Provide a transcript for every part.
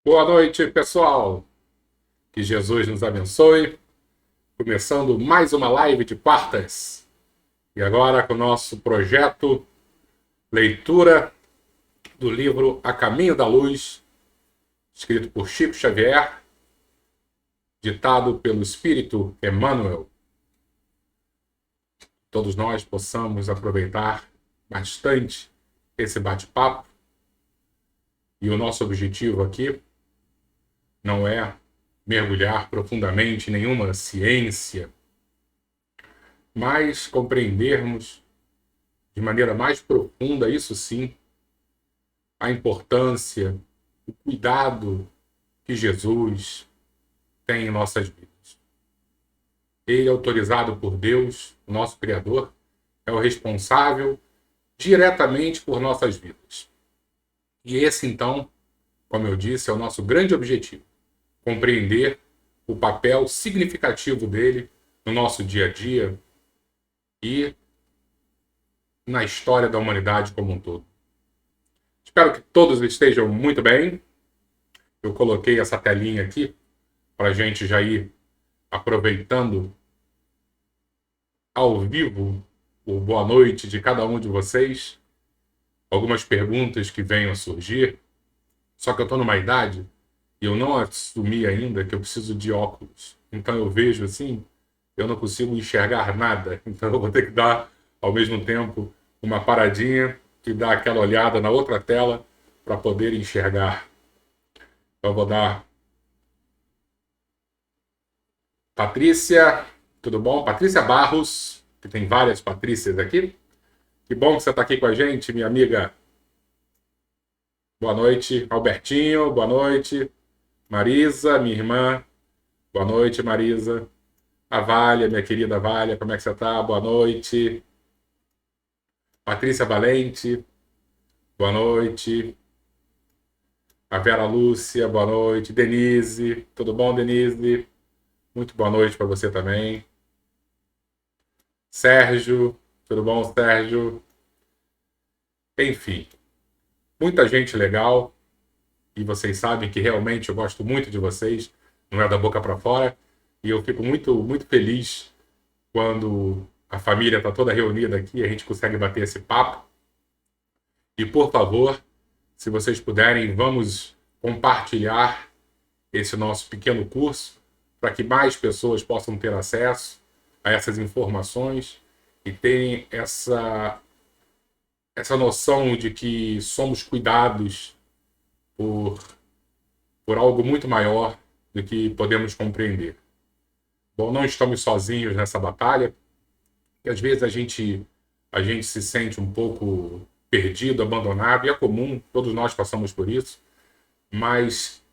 Boa noite, pessoal. Que Jesus nos abençoe. Começando mais uma live de quartas. E agora com o nosso projeto leitura do livro A Caminho da Luz, escrito por Chico Xavier, ditado pelo Espírito Emmanuel. Todos nós possamos aproveitar bastante esse bate-papo. E o nosso objetivo aqui não é mergulhar profundamente em nenhuma ciência, mas compreendermos de maneira mais profunda, isso sim, a importância, o cuidado que Jesus tem em nossas vidas. Ele, autorizado por Deus, o nosso Criador, é o responsável diretamente por nossas vidas. E esse, então, como eu disse, é o nosso grande objetivo: compreender o papel significativo dele no nosso dia a dia e na história da humanidade como um todo. Espero que todos estejam muito bem. Eu coloquei essa telinha aqui para a gente já ir aproveitando ao vivo o boa noite de cada um de vocês. Algumas perguntas que venham a surgir. Só que eu estou numa idade e eu não assumi ainda que eu preciso de óculos. Então eu vejo assim, eu não consigo enxergar nada. Então eu vou ter que dar, ao mesmo tempo, uma paradinha e dar aquela olhada na outra tela para poder enxergar. Então eu vou dar. Patrícia, tudo bom? Patrícia Barros, que tem várias Patrícias aqui. Que bom que você está aqui com a gente, minha amiga. Boa noite, Albertinho, boa noite. Marisa, minha irmã. Boa noite, Marisa. A Vália, minha querida Vália, como é que você está? Boa noite. Patrícia Valente, boa noite. A Vera Lúcia, boa noite. Denise, tudo bom, Denise? Muito boa noite para você também. Sérgio, tudo bom, Sérgio? Enfim, muita gente legal. E vocês sabem que realmente eu gosto muito de vocês, não é da boca para fora. E eu fico muito, muito feliz quando a família está toda reunida aqui e a gente consegue bater esse papo. E, por favor, se vocês puderem, vamos compartilhar esse nosso pequeno curso para que mais pessoas possam ter acesso a essas informações e terem essa noção de que somos cuidados por, por algo muito maior do que podemos compreender. Bom, não estamos sozinhos nessa batalha, e às vezes a gente se sente um pouco perdido, abandonado, e é comum, todos nós passamos por isso, mas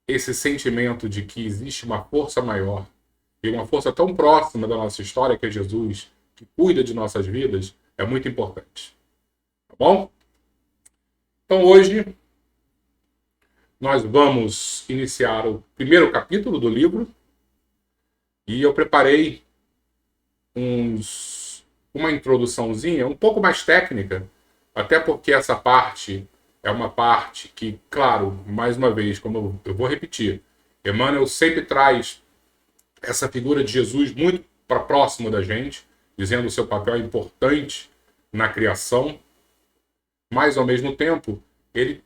esse sentimento de que existe uma força maior e uma força tão próxima da nossa história, que é Jesus, que cuida de nossas vidas, é muito importante. Tá bom? Então hoje nós vamos iniciar o primeiro capítulo do livro e eu preparei uma introduçãozinha um pouco mais técnica, até porque essa parte é uma parte que, claro, mais uma vez, como eu vou repetir, Emmanuel sempre traz essa figura de Jesus muito para próximo da gente, dizendo o seu papel importante na criação, mas ao mesmo tempo ele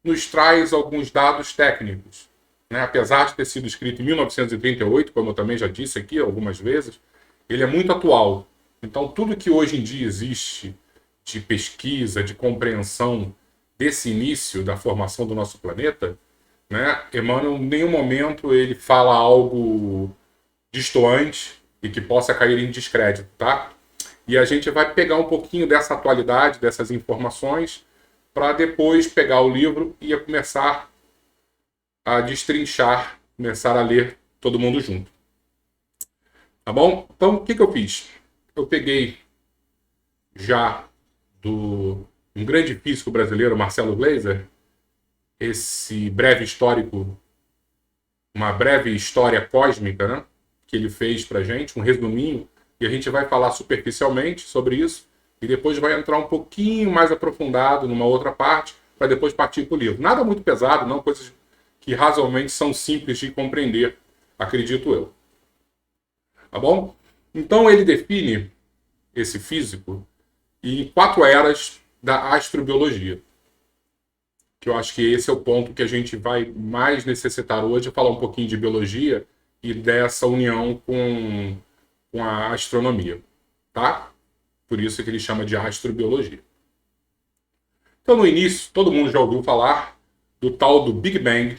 nos traz alguns dados técnicos. Né? Apesar de ter sido escrito em 1938, como eu também já disse aqui algumas vezes, ele é muito atual. Então, tudo que hoje em dia existe de pesquisa, de compreensão desse início da formação do nosso planeta, né? Emmanuel, em nenhum momento ele fala algo destoante e que possa cair em descrédito, tá? E a gente vai pegar um pouquinho dessa atualidade, dessas informações, para depois pegar o livro e começar a destrinchar, começar a ler todo mundo junto. Tá bom? Então, o que eu fiz? Eu peguei já do um grande físico brasileiro, Marcelo Gleiser, esse breve histórico, uma breve história cósmica, né, que ele fez para gente, um resuminho, e a gente vai falar superficialmente sobre isso, e depois vai entrar um pouquinho mais aprofundado numa outra parte, para depois partir para o livro. Nada muito pesado, não, coisas que razoavelmente são simples de compreender, acredito eu. Tá bom? Então ele define esse físico em 4 eras da astrobiologia. Que eu acho que esse é o ponto que a gente vai mais necessitar hoje, falar um pouquinho de biologia e dessa união com a astronomia. Tá? Por isso que ele chama de astrobiologia. Então, no início, todo mundo já ouviu falar do tal do Big Bang,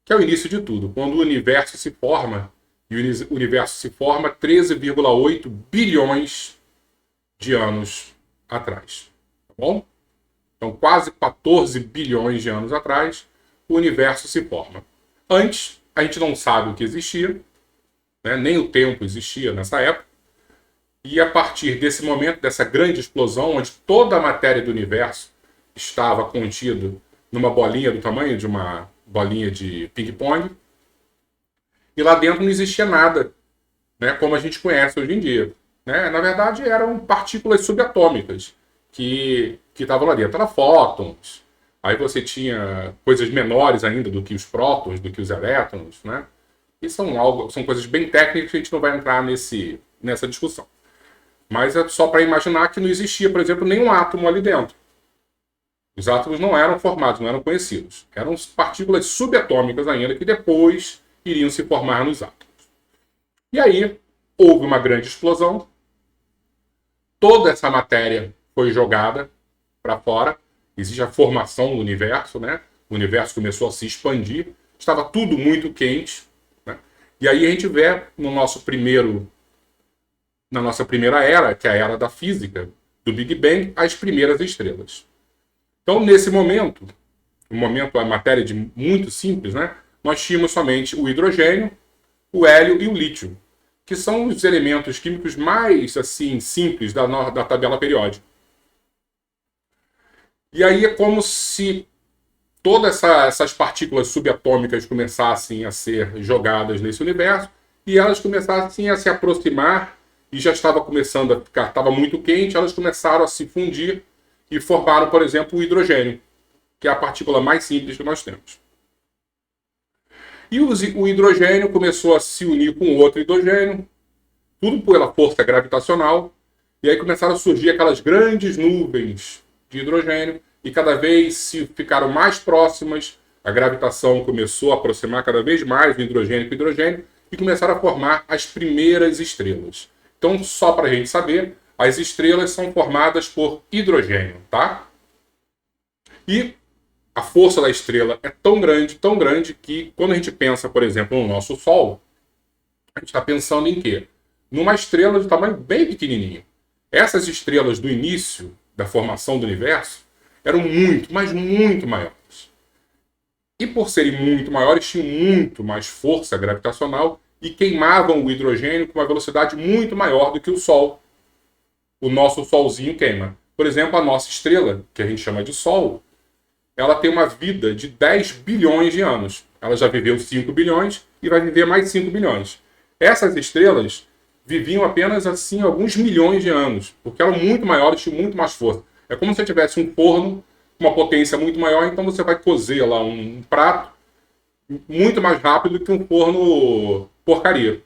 que é o início de tudo, quando o universo se forma, e o universo se forma 13,8 bilhões de anos atrás. Tá bom? Então, quase 14 bilhões de anos atrás, o universo se forma. Antes, a gente não sabe o que existia, né? Nem o tempo existia nessa época, e a partir desse momento, dessa grande explosão, onde toda a matéria do universo estava contida numa bolinha do tamanho de uma bolinha de ping-pong, e lá dentro não existia nada, né, como a gente conhece hoje em dia. Né? Na verdade, eram partículas subatômicas que estavam lá dentro. Eram fótons, aí você tinha coisas menores ainda do que os prótons, do que os elétrons, né? E são coisas bem técnicas que a gente não vai entrar nessa discussão. Mas é só para imaginar que não existia, por exemplo, nenhum átomo ali dentro. Os átomos não eram formados, não eram conhecidos. Eram partículas subatômicas ainda que depois iriam se formar nos átomos. E aí houve uma grande explosão. Toda essa matéria foi jogada para fora. Existe a formação do universo, né? O universo começou a se expandir. Estava tudo muito quente. Né? E aí a gente vê na nossa primeira era, que é a era da física, do Big Bang, as primeiras estrelas. Então, nesse momento, a matéria muito simples, né? Nós tínhamos somente o hidrogênio, o hélio e o lítio, que são os elementos químicos mais assim simples da tabela periódica. E aí é como se todas essas partículas subatômicas começassem a ser jogadas nesse universo e elas começassem a se aproximar e já estava começando a ficar, estava muito quente, elas começaram a se fundir e formaram, por exemplo, o hidrogênio, que é a partícula mais simples que nós temos. E o hidrogênio começou a se unir com outro hidrogênio, tudo pela força gravitacional, e aí começaram a surgir aquelas grandes nuvens de hidrogênio, e cada vez se ficaram mais próximas, a gravitação começou a aproximar cada vez mais o hidrogênio com o hidrogênio, e começaram a formar as primeiras estrelas. Então, só para a gente saber, as estrelas são formadas por hidrogênio, tá? E a força da estrela é tão grande, que quando a gente pensa, por exemplo, no nosso Sol, a gente está pensando em quê? Numa estrela de tamanho bem pequenininho. Essas estrelas do início da formação do universo eram muito, mas muito maiores. E por serem muito maiores, tinham muito mais força gravitacional e queimavam o hidrogênio com uma velocidade muito maior do que o Sol. O nosso Solzinho queima. Por exemplo, a nossa estrela, que a gente chama de Sol, ela tem uma vida de 10 bilhões de anos. Ela já viveu 5 bilhões e vai viver mais 5 bilhões. Essas estrelas viviam apenas assim alguns milhões de anos, porque eram muito maiores, tinham muito mais força. É como se você tivesse um forno com uma potência muito maior, então você vai cozer lá um prato muito mais rápido que um forno porcaria.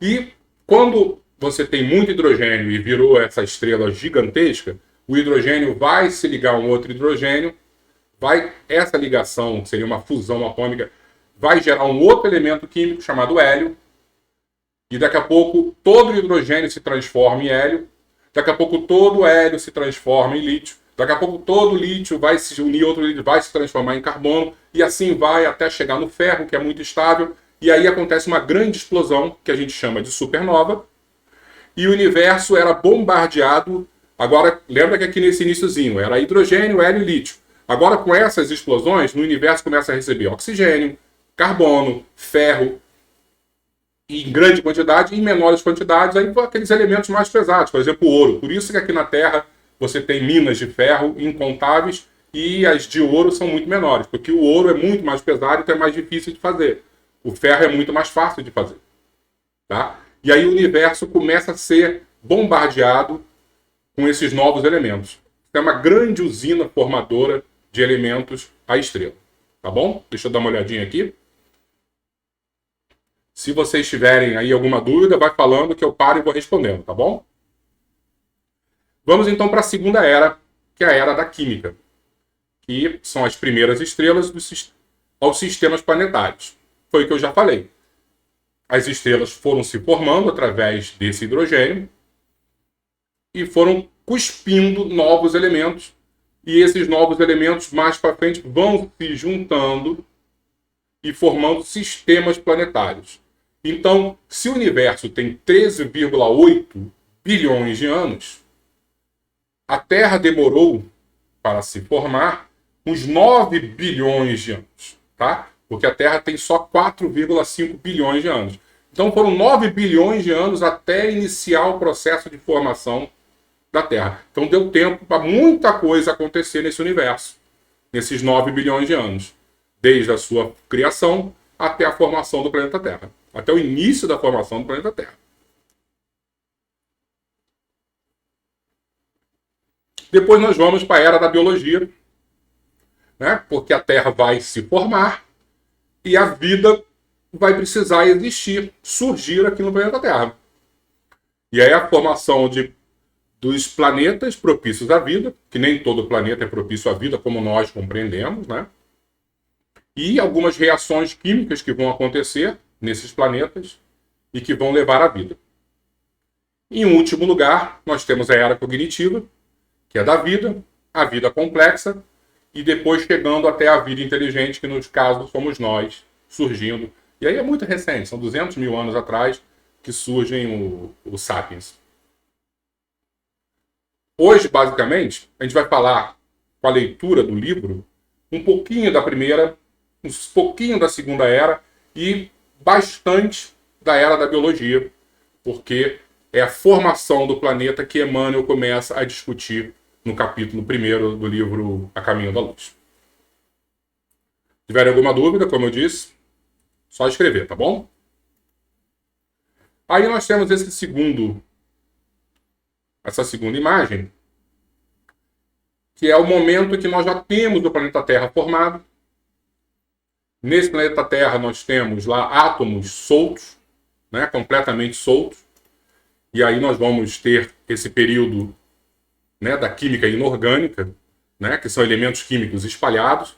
E quando você tem muito hidrogênio e virou essa estrela gigantesca, o hidrogênio vai se ligar a um outro hidrogênio, essa ligação, que seria uma fusão atômica, vai gerar um outro elemento químico chamado hélio, e daqui a pouco todo o hidrogênio se transforma em hélio, daqui a pouco todo o hélio se transforma em lítio, daqui a pouco todo o lítio vai se unir a outro lítio, vai se transformar em carbono, e assim vai até chegar no ferro, que é muito estável, e aí acontece uma grande explosão, que a gente chama de supernova, e o universo era bombardeado. Agora, lembra que aqui nesse iniciozinho era hidrogênio, hélio e lítio. Agora, com essas explosões, o universo começa a receber oxigênio, carbono, ferro, em grande quantidade e em menores quantidades, aí aqueles elementos mais pesados, por exemplo, o ouro. Por isso que aqui na Terra você tem minas de ferro incontáveis e as de ouro são muito menores, porque o ouro é muito mais pesado, então é mais difícil de fazer. O ferro é muito mais fácil de fazer. Tá? E aí o universo começa a ser bombardeado com esses novos elementos. É uma grande usina formadora de elementos, a estrela. tá bom? Deixa eu dar uma olhadinha aqui. Se vocês tiverem aí alguma dúvida, vai falando que eu paro e vou respondendo, tá bom? Vamos então para a segunda era, que é a era da química, que são as primeiras estrelas aos sistemas planetários. Foi o que eu já falei. As estrelas foram se formando através desse hidrogênio e foram cuspindo novos elementos. E esses novos elementos, mais para frente, vão se juntando e formando sistemas planetários. Então, se o universo tem 13,8 bilhões de anos, a Terra demorou para se formar uns 9 bilhões de anos, tá? Porque a Terra tem só 4,5 bilhões de anos. Então foram 9 bilhões de anos até iniciar o processo de formação da Terra. Então deu tempo para muita coisa acontecer nesse universo, nesses 9 bilhões de anos, desde a sua criação até a formação do planeta Terra, até o início da formação do planeta Terra. Depois nós vamos para a era da biologia, né? Porque a Terra vai se formar e a vida vai precisar existir, surgir aqui no planeta Terra. E aí a formação dos planetas propícios à vida, que nem todo planeta é propício à vida, como nós compreendemos, né? E algumas reações químicas que vão acontecer nesses planetas e que vão levar à vida. Em último lugar, nós temos a era cognitiva, que é da vida, a vida complexa, e depois chegando até a vida inteligente, que nos casos somos nós, surgindo. E aí é muito recente, são 200 mil anos atrás que surgem os sapiens. Hoje, basicamente, a gente vai falar, com a leitura do livro, um pouquinho da primeira, um pouquinho da segunda era e bastante da era da biologia, porque é a formação do planeta que Emmanuel começa a discutir no capítulo 1 do livro A Caminho da Luz. Se tiver alguma dúvida, como eu disse, só escrever, tá bom? Aí nós temos essa segunda imagem, que é o momento que nós já temos o planeta Terra formado. Nesse planeta Terra nós temos lá átomos soltos, né, completamente soltos. E aí nós vamos ter esse período, né, da química inorgânica, né, que são elementos químicos espalhados.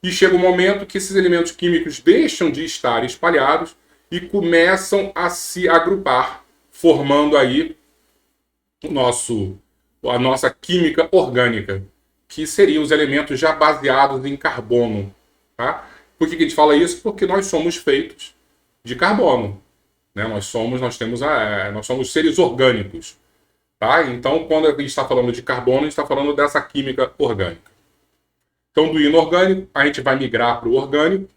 E chega um momento que esses elementos químicos deixam de estar espalhados e começam a se agrupar, formando aí a nossa química orgânica, que seriam os elementos já baseados em carbono. Tá? Por que a gente fala isso? Porque nós somos feitos de carbono. Né? Nós somos seres orgânicos. Tá? Então, quando a gente está falando de carbono, a gente está falando dessa química orgânica. Então, do inorgânico, a gente vai migrar para o orgânico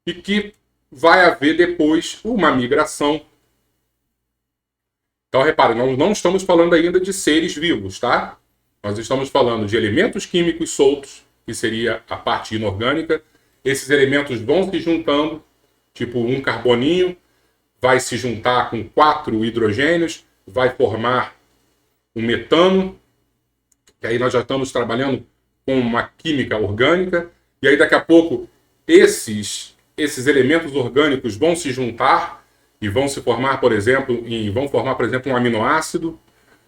e que vai haver depois uma migração. Então, repare, nós não estamos falando ainda de seres vivos, tá? Nós estamos falando de elementos químicos soltos, que seria a parte inorgânica. Esses elementos vão se juntando, tipo um carboninho, vai se juntar com 4 hidrogênios, vai formar um metano, que aí nós já estamos trabalhando com uma química orgânica, e aí daqui a pouco esses elementos orgânicos vão se juntar e vão se formar, por exemplo, um aminoácido,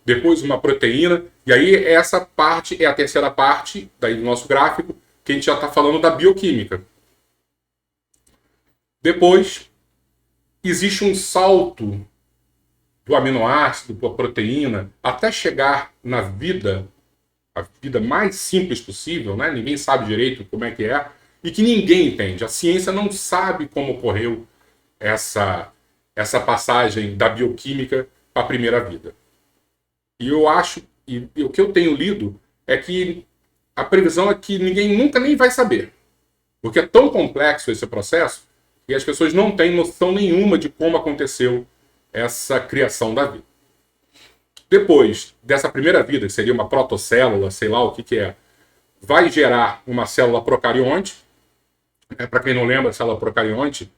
depois uma proteína, e aí essa parte é a terceira parte daí do nosso gráfico, que a gente já está falando da bioquímica. Depois, existe um salto do aminoácido para a proteína até chegar na vida, a vida mais simples possível, né? Ninguém sabe direito como é que é, e que ninguém entende. A ciência não sabe como ocorreu essa passagem da bioquímica para a primeira vida. E eu acho, e o que eu tenho lido, é que a previsão é que ninguém nunca nem vai saber. Porque é tão complexo esse processo que as pessoas não têm noção nenhuma de como aconteceu essa criação da vida. Depois dessa primeira vida, que seria uma protocélula, sei lá o que é, vai gerar uma célula procarionte. Para quem não lembra, a célula procarionte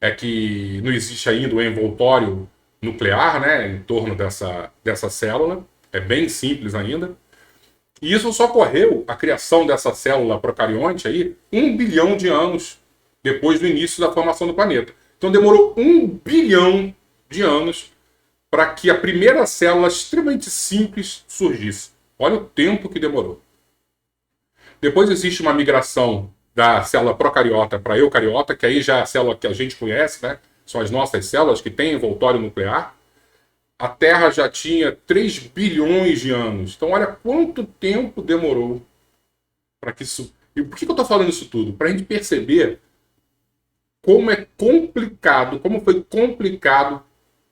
é que não existe ainda o envoltório nuclear, né, em torno dessa célula. É bem simples ainda. E isso só ocorreu, a criação dessa célula procarionte aí, 1 bilhão de anos depois do início da formação do planeta. Então demorou 1 bilhão de anos para que a primeira célula extremamente simples surgisse. Olha o tempo que demorou. Depois existe uma migração da célula procariota para eucariota, que aí já é a célula que a gente conhece, né? São as nossas células que têm envoltório nuclear. A Terra já tinha 3 bilhões de anos. Então olha quanto tempo demorou para que isso... E por que eu estou falando isso tudo? Para a gente perceber como é complicado, como foi complicado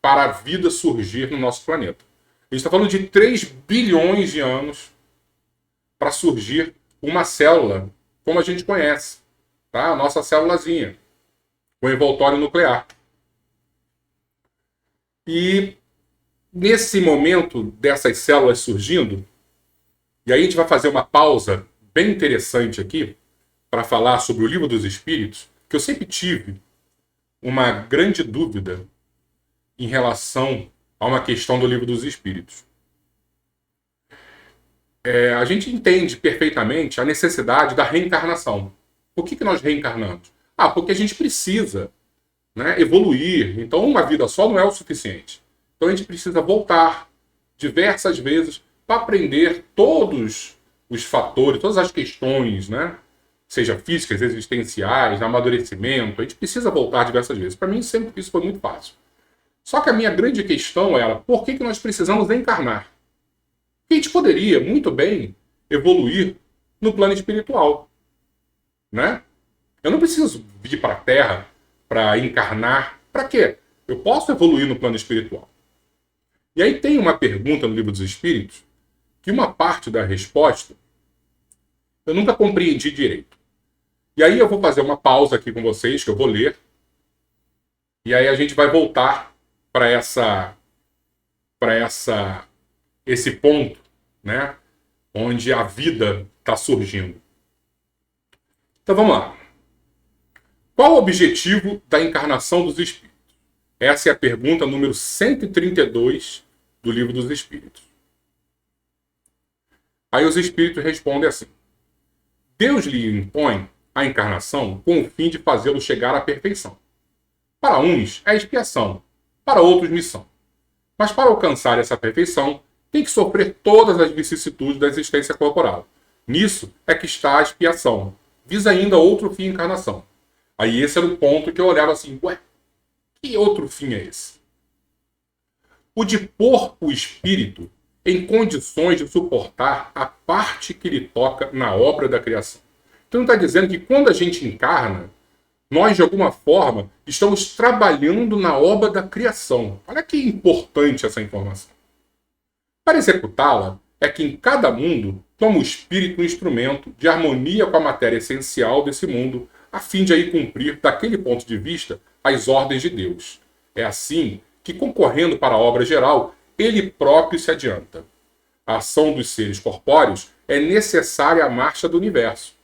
para a vida surgir no nosso planeta. A gente está falando de 3 bilhões de anos para surgir uma célula como a gente conhece, tá? A nossa célulazinha, com envoltório nuclear. E nesse momento dessas células surgindo, e aí a gente vai fazer uma pausa bem interessante aqui para falar sobre o Livro dos Espíritos, que eu sempre tive uma grande dúvida em relação a uma questão do Livro dos Espíritos. A gente entende perfeitamente a necessidade da reencarnação. Por que nós reencarnamos? Porque a gente precisa, né, evoluir. Então, uma vida só não é o suficiente. Então, a gente precisa voltar diversas vezes para aprender todos os fatores, todas as questões, né, seja físicas, existenciais, amadurecimento. A gente precisa voltar diversas vezes. Para mim, sempre isso foi muito fácil. Só que a minha grande questão era por que nós precisamos reencarnar? A gente poderia muito bem evoluir no plano espiritual, né? Eu não preciso vir para a Terra para encarnar. Para quê? Eu posso evoluir no plano espiritual. E aí tem uma pergunta no Livro dos Espíritos que uma parte da resposta eu nunca compreendi direito. E aí eu vou fazer uma pausa aqui com vocês, que eu vou ler. E aí a gente vai voltar para esse ponto, né, onde a vida está surgindo. Então vamos lá. Qual o objetivo da encarnação dos espíritos? Essa é a pergunta número 132 do Livro dos Espíritos. Aí os espíritos respondem assim: Deus lhe impõe a encarnação com o fim de fazê-lo chegar à perfeição. Para uns é expiação, para outros missão. Mas para alcançar essa perfeição, tem que sofrer todas as vicissitudes da existência corporal. Nisso é que está a expiação. Visa ainda outro fim encarnação. Aí esse era o ponto que eu olhava assim, que outro fim é esse? O de pôr o espírito em condições de suportar a parte que lhe toca na obra da criação. Então está dizendo que quando a gente encarna, nós de alguma forma estamos trabalhando na obra da criação. Olha que importante essa informação. Para executá-la, é que em cada mundo toma o espírito um instrumento de harmonia com a matéria essencial desse mundo, a fim de aí cumprir, daquele ponto de vista, as ordens de Deus. É assim que, concorrendo para a obra geral, ele próprio se adianta. A ação dos seres corpóreos é necessária à marcha do universo.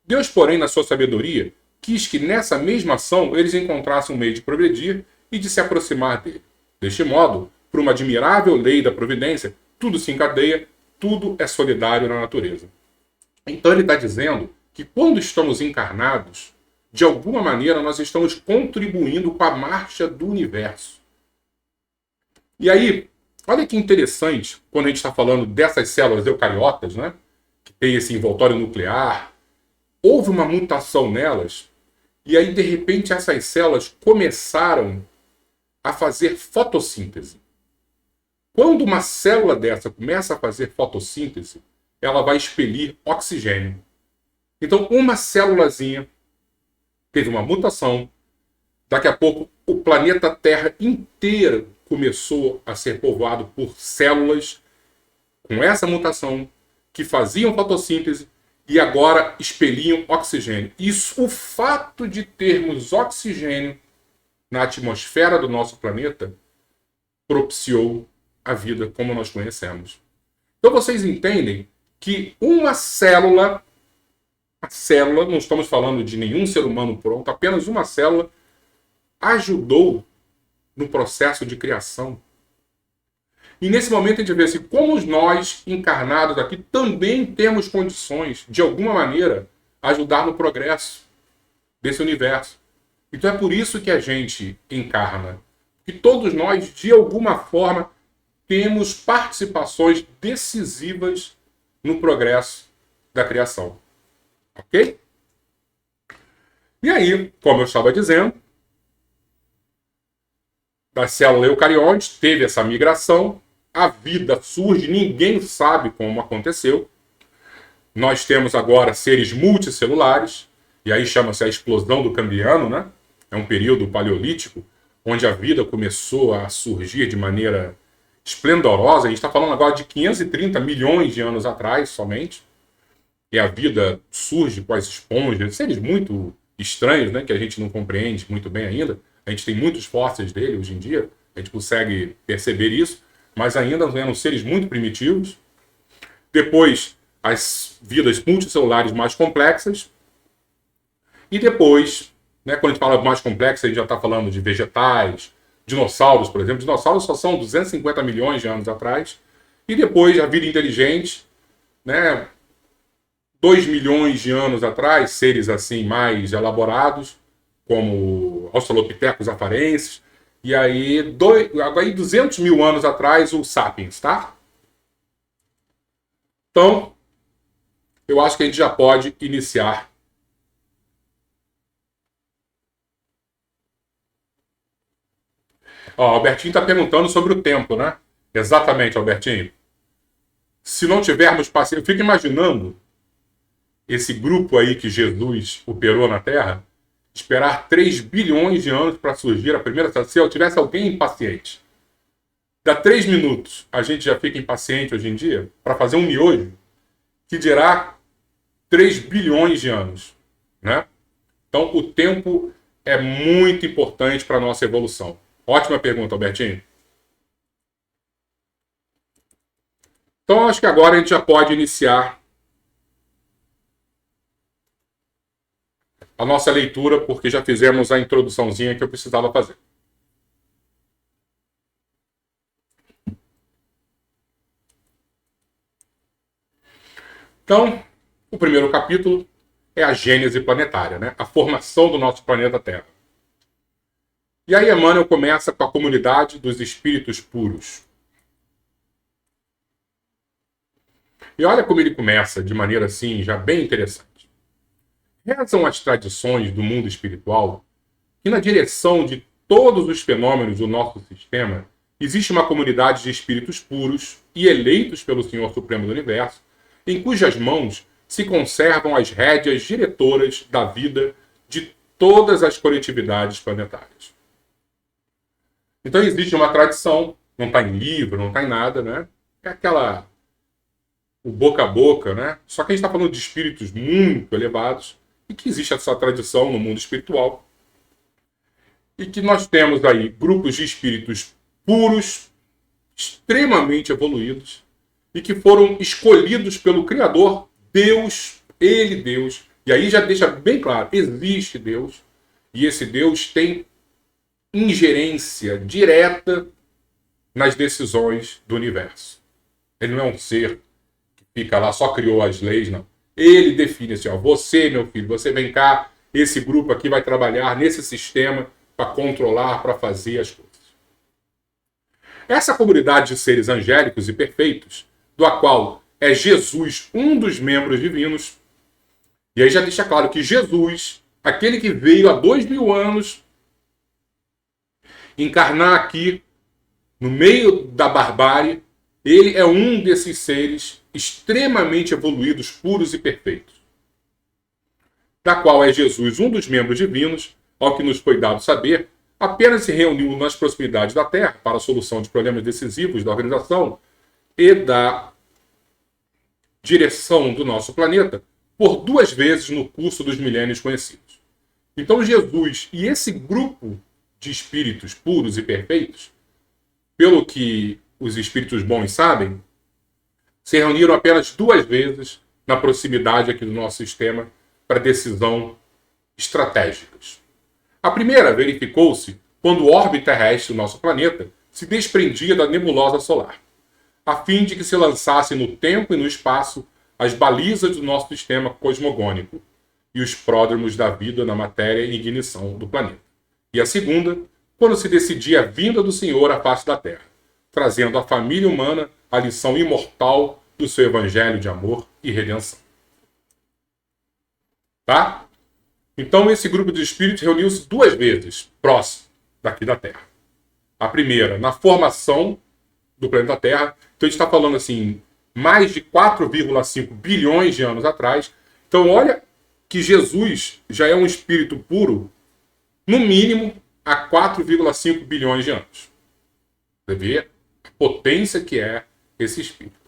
Deus, porém, na sua sabedoria, quis que nessa mesma ação eles encontrassem um meio de progredir e de se aproximar dele. Deste modo, por uma admirável lei da providência, tudo se encadeia, tudo é solidário na natureza. Então ele está dizendo que quando estamos encarnados, de alguma maneira nós estamos contribuindo com a marcha do universo. E aí, olha que interessante, quando a gente está falando dessas células eucariotas, né, que tem esse envoltório nuclear, houve uma mutação nelas, e aí de repente essas células começaram a fazer fotossíntese. Quando uma célula dessa começa a fazer fotossíntese, ela vai expelir oxigênio. Então, uma célulazinha teve uma mutação. Daqui a pouco, o planeta Terra inteiro começou a ser povoado por células com essa mutação que faziam fotossíntese e agora expeliam oxigênio. Isso, o fato de termos oxigênio na atmosfera do nosso planeta propiciou a vida como nós conhecemos. Então vocês entendem que uma célula, não estamos falando de nenhum ser humano pronto, apenas uma célula ajudou no processo de criação. E nesse momento a gente vê assim, como nós, encarnados aqui, também temos condições, de alguma maneira, ajudar no progresso desse universo. Então é por isso que a gente encarna. Que todos nós, de alguma forma, temos participações decisivas no progresso da criação. Ok? E aí, como eu estava dizendo, da célula eucarionte teve essa migração, a vida surge, ninguém sabe como aconteceu. Nós temos agora seres multicelulares, e aí chama-se a explosão do Cambriano, né? É um período paleolítico, onde a vida começou a surgir de maneira esplendorosa. A gente está falando agora de 530 milhões de anos atrás somente. E a vida surge com as esponjas, seres muito estranhos, né? Que a gente não compreende muito bem ainda. A gente tem muitos fósseis dele hoje em dia, a gente consegue perceber isso, mas ainda eram seres muito primitivos. Depois, as vidas multicelulares mais complexas. E depois, né, quando a gente fala mais complexo, a gente já está falando de vegetais, dinossauros, por exemplo. Dinossauros só são 250 milhões de anos atrás. E depois, a vida inteligente, né, 2 milhões de anos atrás, seres assim mais elaborados, como Australopithecus afarensis. E aí, 200 mil anos atrás, o Sapiens, tá? Então, eu acho que a gente já pode iniciar. Ó, o Albertinho está perguntando sobre o tempo, né? Exatamente, Albertinho. Se não tivermos paciência, eu fico imaginando esse grupo aí que Jesus operou na Terra, esperar 3 bilhões de anos para surgir a primeira. Se eu tivesse alguém impaciente, dá 3 minutos, a gente já fica impaciente hoje em dia para fazer um miojo, que dirá 3 bilhões de anos, né? Então, o tempo é muito importante para a nossa evolução. Ótima pergunta, Albertinho. Então, acho que agora a gente já pode iniciar a nossa leitura, porque já fizemos a introduçãozinha que eu precisava fazer. Então, o primeiro capítulo é a Gênese planetária, né? A formação do nosso planeta Terra. E aí Emmanuel começa com a comunidade dos espíritos puros. E olha como ele começa de maneira assim, já bem interessante. Rezam as tradições do mundo espiritual que na direção de todos os fenômenos do nosso sistema existe uma comunidade de espíritos puros e eleitos pelo Senhor Supremo do Universo, em cujas mãos se conservam as rédeas diretoras da vida de todas as coletividades planetárias. Então existe uma tradição, não está em livro, não está em nada, né? É aquela, o boca a boca, né? Só que a gente está falando de espíritos muito elevados e que existe essa tradição no mundo espiritual e que nós temos aí grupos de espíritos puros, extremamente evoluídos e que foram escolhidos pelo Criador, Deus, Ele Deus. E aí já deixa bem claro, existe Deus e esse Deus tem ingerência direta nas decisões do universo. Ele não é um ser que fica lá, só criou as leis, não. Ele define assim, ó, você, meu filho, você vem cá, esse grupo aqui vai trabalhar nesse sistema para controlar, para fazer as coisas. Essa comunidade de seres angélicos e perfeitos, do qual é Jesus um dos membros divinos, e aí já deixa claro que Jesus, aquele que veio há 2000 anos, encarnar aqui, no meio da barbárie, ele é um desses seres extremamente evoluídos, puros e perfeitos. Da qual é Jesus um dos membros divinos, ao que nos foi dado saber, apenas se reuniu nas proximidades da Terra para a solução de problemas decisivos da organização e da direção do nosso planeta por 2 vezes no curso dos milênios conhecidos. Então Jesus e esse grupo de espíritos puros e perfeitos, pelo que os espíritos bons sabem, se reuniram apenas 2 vezes na proximidade aqui do nosso sistema para decisão estratégicas. A primeira verificou-se quando o orbe terrestre do nosso planeta se desprendia da nebulosa solar. a fim de que se lançassem no tempo e no espaço as balizas do nosso sistema cosmogônico e os pródromos da vida na matéria e ignição do planeta. E a segunda, quando se decidia a vinda do Senhor à face da Terra, trazendo à família humana a lição imortal do seu evangelho de amor e redenção. Tá? Então esse grupo de espíritos reuniu-se 2 vezes, próximo daqui da Terra. A primeira, na formação do planeta Terra. Então a gente está falando assim, mais de 4,5 bilhões de anos atrás. Então olha que Jesus já é um espírito puro, no mínimo, há 4,5 bilhões de anos. Você vê a potência que é esse espírito.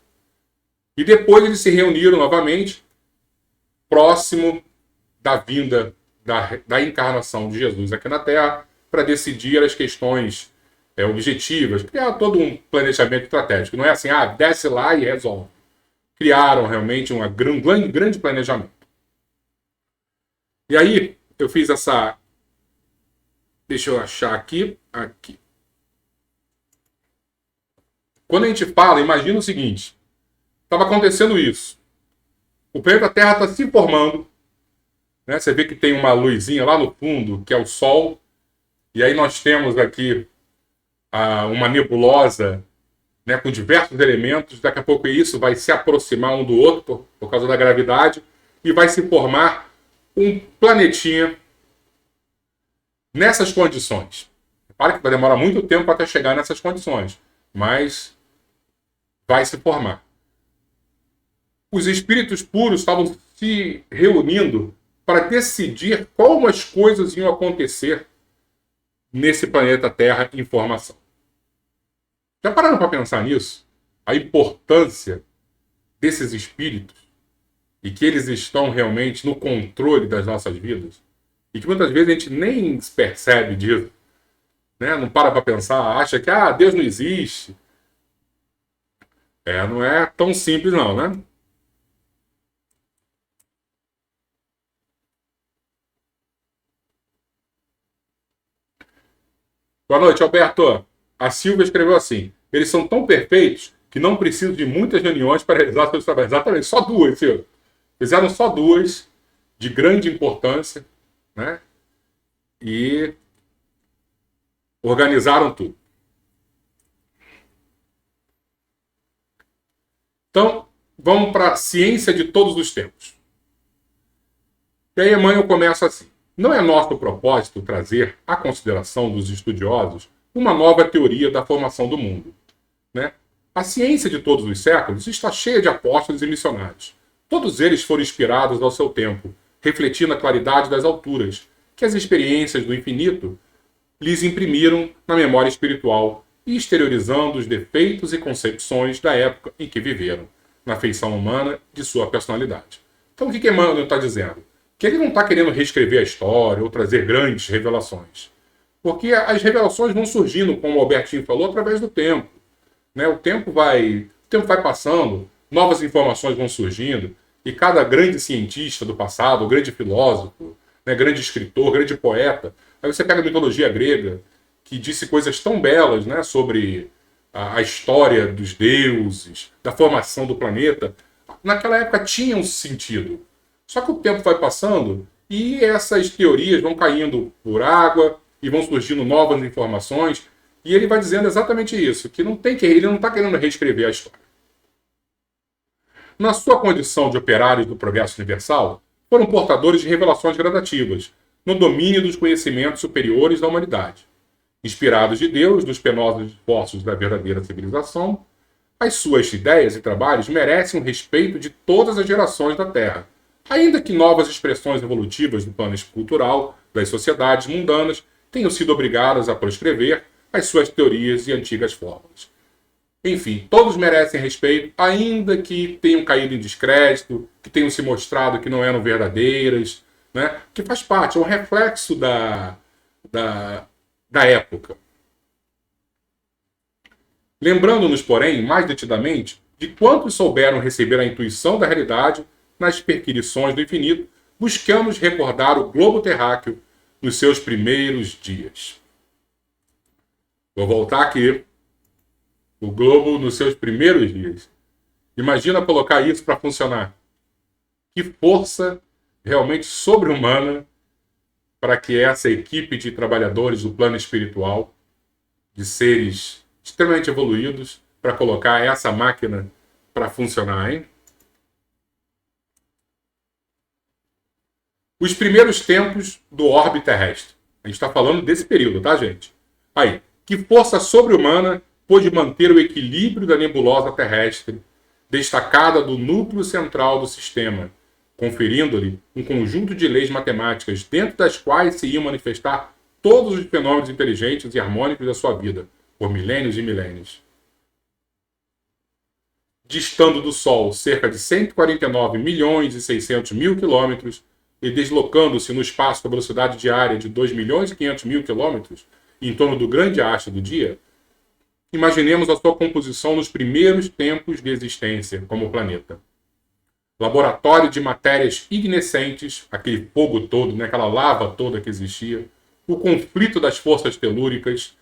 E depois eles se reuniram novamente, próximo da vinda da encarnação de Jesus aqui na Terra, para decidir as questões objetivas, criar todo um planejamento estratégico. Não é assim, desce lá e resolve. Criaram realmente um grande planejamento. E aí, eu fiz essa... Deixa eu achar aqui. Quando a gente fala, imagina o seguinte. Estava acontecendo isso. O planeta Terra está se formando. Né? Você vê que tem uma luzinha lá no fundo, que é o Sol. E aí nós temos aqui uma nebulosa, né, com diversos elementos. Daqui a pouco isso vai se aproximar um do outro por causa da gravidade. E vai se formar um planetinha nessas condições. Repara que vai demorar muito tempo até chegar nessas condições. Mas vai se formar. Os espíritos puros estavam se reunindo para decidir como as coisas iam acontecer nesse planeta Terra em formação. Já pararam para pensar nisso? A importância desses espíritos e que eles estão realmente no controle das nossas vidas e que muitas vezes a gente nem se percebe disso, né? Não para pensar, acha que Deus não existe. Não é tão simples não, né? Boa noite, Alberto. A Silvia escreveu assim: eles são tão perfeitos que não precisam de muitas reuniões para realizar seus trabalhos. Exatamente, só 2, Silvia. Fizeram só 2 de grande importância, né? E organizaram tudo. Então, vamos para a ciência de todos os tempos. E aí, Emmanuel começa assim: não é nosso propósito trazer à consideração dos estudiosos uma nova teoria da formação do mundo, né? A ciência de todos os séculos está cheia de apóstolos e missionários. Todos eles foram inspirados ao seu tempo, refletindo a claridade das alturas, que as experiências do infinito lhes imprimiram na memória espiritual e exteriorizando os defeitos e concepções da época em que viveram, na feição humana de sua personalidade. Então o que Emmanuel está dizendo? Que ele não está querendo reescrever a história ou trazer grandes revelações. Porque as revelações vão surgindo, como o Albertinho falou, através do tempo. Né? O tempo vai passando, novas informações vão surgindo, e cada grande cientista do passado, grande filósofo, né, grande escritor, grande poeta, aí você pega a mitologia grega, que disse coisas tão belas, né, sobre a história dos deuses, da formação do planeta. Naquela época tinha um sentido. Só que o tempo vai passando e essas teorias vão caindo por água e vão surgindo novas informações. E ele vai dizendo exatamente isso, que ele não está querendo reescrever a história. Na sua condição de operários do progresso universal, foram portadores de revelações gradativas, no domínio dos conhecimentos superiores da humanidade. Inspirados de Deus nos penosos esforços da verdadeira civilização, as suas ideias e trabalhos merecem o respeito de todas as gerações da Terra, ainda que novas expressões evolutivas do plano cultural das sociedades mundanas tenham sido obrigadas a proscrever as suas teorias e antigas fórmulas. Enfim, todos merecem respeito, ainda que tenham caído em descrédito, que tenham se mostrado que não eram verdadeiras, né? Que faz parte, é um reflexo da época. Lembrando-nos, porém, mais detidamente, de quantos souberam receber a intuição da realidade nas perquisições do infinito, buscamos recordar o globo terráqueo nos seus primeiros dias. Vou voltar aqui. O globo nos seus primeiros dias. Imagina colocar isso para funcionar. Que força realmente sobre-humana para que essa equipe de trabalhadores do plano espiritual, de seres extremamente evoluídos, para colocar essa máquina para funcionar, hein? Os primeiros tempos do orbe terrestre. A gente está falando desse período, tá, gente? Aí, que força sobre-humana pôde manter o equilíbrio da nebulosa terrestre, destacada do núcleo central do sistema, conferindo-lhe um conjunto de leis matemáticas dentro das quais se iam manifestar todos os fenômenos inteligentes e harmônicos da sua vida, por milênios e milênios. Distando do Sol cerca de 149 milhões e 600 mil quilômetros e deslocando-se no espaço com a velocidade diária de 2 milhões e 500 mil quilômetros, em torno do grande astro do dia, imaginemos a sua composição nos primeiros tempos de existência como planeta. Laboratório de matérias ignescentes, aquele fogo todo, né, aquela lava toda que existia, o conflito das forças telúricas,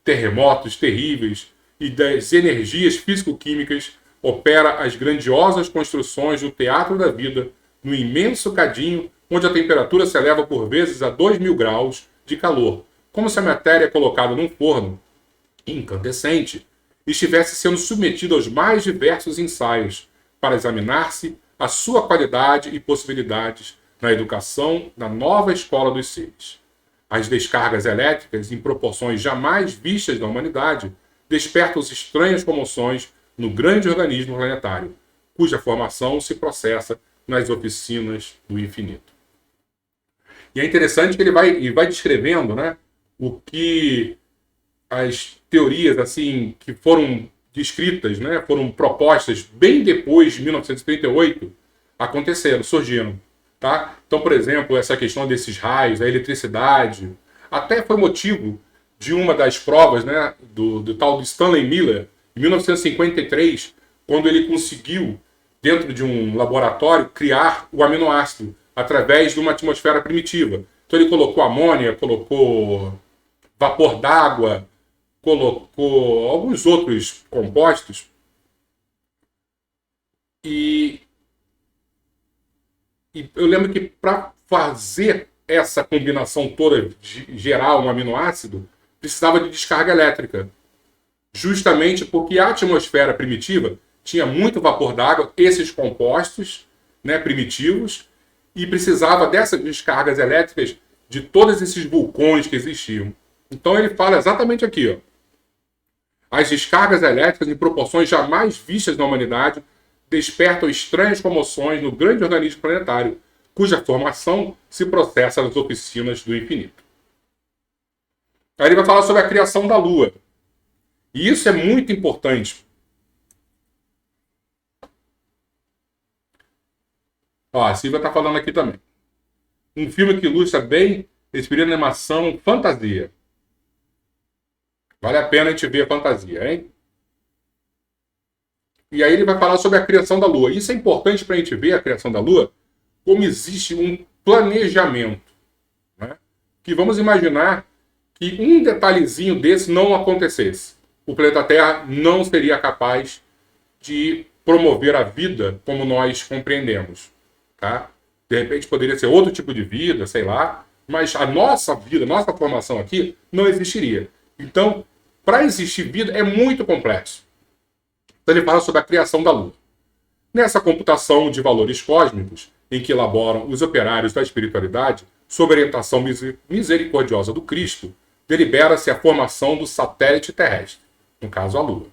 terremotos terríveis e das energias físico-químicas opera as grandiosas construções do teatro da vida no imenso cadinho onde a temperatura se eleva por vezes a 2.000 graus de calor, como se a matéria colocada num forno incandescente estivesse sendo submetida aos mais diversos ensaios para examinar-se a sua qualidade e possibilidades na educação da nova escola dos seres. As descargas elétricas, em proporções jamais vistas da humanidade, despertam as estranhas comoções no grande organismo planetário, cuja formação se processa nas oficinas do infinito. E é interessante que ele vai descrevendo, né, o que as teorias assim que foram descritas, né, foram propostas bem depois de 1938, aconteceram, surgiram. Tá? Então, por exemplo, essa questão desses raios, a eletricidade, até foi motivo de uma das provas, né, do tal de Stanley Miller, em 1953, quando ele conseguiu, dentro de um laboratório, criar o aminoácido através de uma atmosfera primitiva. Então ele colocou amônia, colocou vapor d'água, colocou alguns outros compostos e eu lembro que para fazer essa combinação toda de gerar um aminoácido, precisava de descarga elétrica. Justamente porque a atmosfera primitiva tinha muito vapor d'água, esses compostos, né, primitivos, e precisava dessas descargas elétricas de todos esses vulcões que existiam. Então ele fala exatamente aqui, ó. As descargas elétricas em proporções jamais vistas na humanidade despertam estranhas comoções no grande organismo planetário, cuja formação se processa nas oficinas do infinito. Aí ele vai falar sobre a criação da Lua. E isso é muito importante. Ó, a Silvia está falando aqui também. Um filme que ilustra bem esse período de animação fantasia. Vale a pena a gente ver a fantasia, hein? E aí ele vai falar sobre a criação da Lua. Isso é importante para a gente ver a criação da Lua, como existe um planejamento. Né? Que vamos imaginar que um detalhezinho desse não acontecesse. O planeta Terra não seria capaz de promover a vida como nós compreendemos. Tá? De repente poderia ser outro tipo de vida, sei lá, mas a nossa vida, nossa formação aqui não existiria. Então, para existir vida é muito complexo. Então ele fala sobre a criação da Lua. Nessa computação de valores cósmicos, em que elaboram os operários da espiritualidade, sob orientação misericordiosa do Cristo, delibera-se a formação do satélite terrestre, no caso a Lua.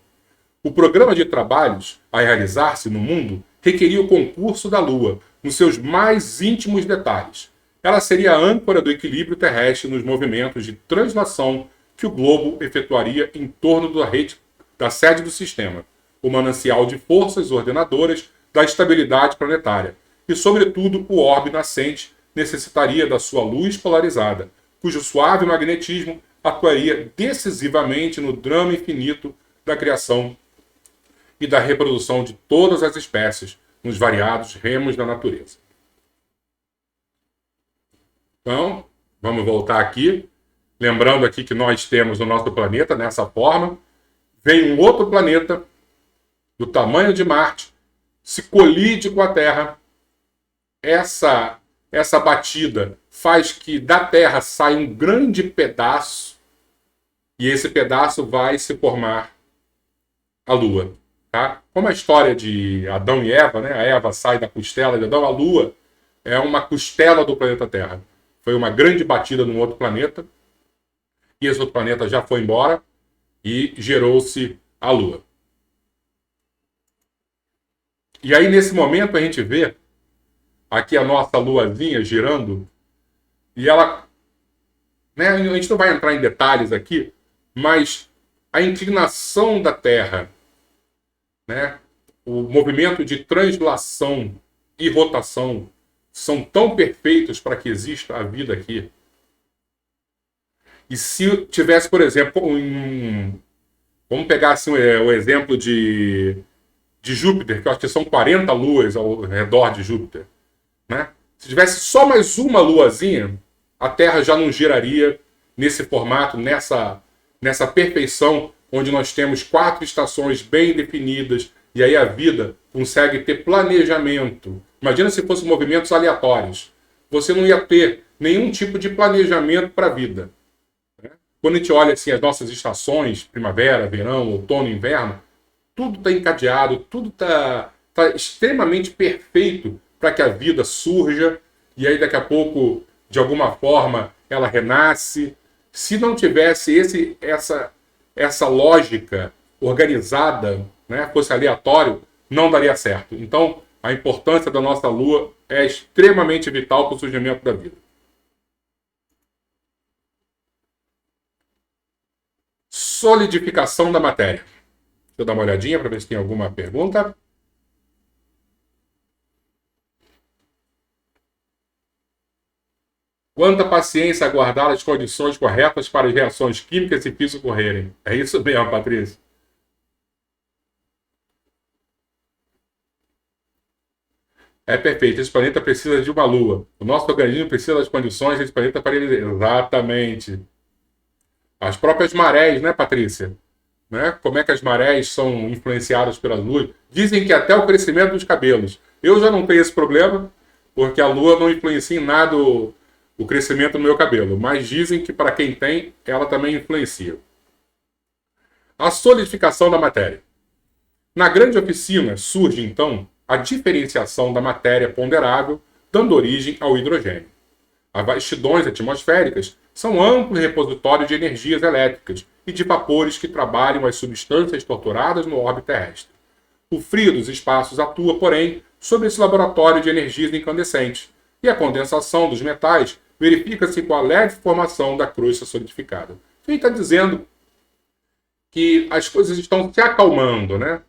O programa de trabalhos a realizar-se no mundo requeria o concurso da Lua, nos seus mais íntimos detalhes. Ela seria a âncora do equilíbrio terrestre nos movimentos de translação que o globo efetuaria em torno da rede, da sede do sistema, o manancial de forças ordenadoras da estabilidade planetária. E, sobretudo, o orbe nascente necessitaria da sua luz polarizada, cujo suave magnetismo atuaria decisivamente no drama infinito da criação e da reprodução de todas as espécies nos variados remos da natureza. Então, vamos voltar aqui. Lembrando aqui que nós temos o nosso planeta nessa forma, vem um outro planeta do tamanho de Marte, se colide com a Terra. Essa batida faz que da Terra saia um grande pedaço, e esse pedaço vai se formar a Lua. Tá? Como a história de Adão e Eva, né? A Eva sai da costela de Adão, a Lua é uma costela do planeta Terra. Foi uma grande batida num outro planeta, e esse outro planeta já foi embora, e gerou-se a Lua. E aí, nesse momento, a gente vê aqui a nossa luazinha girando, e ela, né, a gente não vai entrar em detalhes aqui, mas a inclinação da Terra, né, o movimento de translação e rotação são tão perfeitos para que exista a vida aqui. E se tivesse, por exemplo, vamos pegar assim, o exemplo de Júpiter, que eu acho que são 40 luas ao redor de Júpiter. Né? Se tivesse só mais uma luazinha, a Terra já não giraria nesse formato, nessa perfeição, onde nós temos 4 estações bem definidas, e aí a vida consegue ter planejamento. Imagina se fossem movimentos aleatórios. Você não ia ter nenhum tipo de planejamento para a vida. Né? Quando a gente olha assim, as nossas estações, primavera, verão, outono, inverno, tudo está encadeado, tudo está extremamente perfeito para que a vida surja, e aí daqui a pouco, de alguma forma, ela renasce. Se não tivesse essa lógica organizada, né, fosse aleatório, não daria certo. Então, a importância da nossa Lua é extremamente vital para o surgimento da vida. Solidificação da matéria. Deixa eu dar uma olhadinha para ver se tem alguma pergunta. Quanta paciência aguardar as condições corretas para as reações químicas e físicas ocorrerem. É isso mesmo, Patrícia. É perfeito. Esse planeta precisa de uma lua. O nosso organismo precisa das condições desse planeta para ele... Exatamente. As próprias marés, né, Patrícia? Né? Como é que as marés são influenciadas pela lua? Dizem que até o crescimento dos cabelos. Eu já não tenho esse problema, porque a lua não influencia em nada o crescimento do meu cabelo. Mas dizem que para quem tem, ela também influencia. A solidificação da matéria. Na grande oficina surge, então, a diferenciação da matéria ponderável, dando origem ao hidrogênio. As vastidões atmosféricas são amplo repositório de energias elétricas e de vapores que trabalham as substâncias torturadas no orbe terrestre. O frio dos espaços atua, porém, sobre esse laboratório de energias incandescentes, e a condensação dos metais verifica-se com a leve formação da crosta solidificada. Ele está dizendo que as coisas estão se acalmando, né?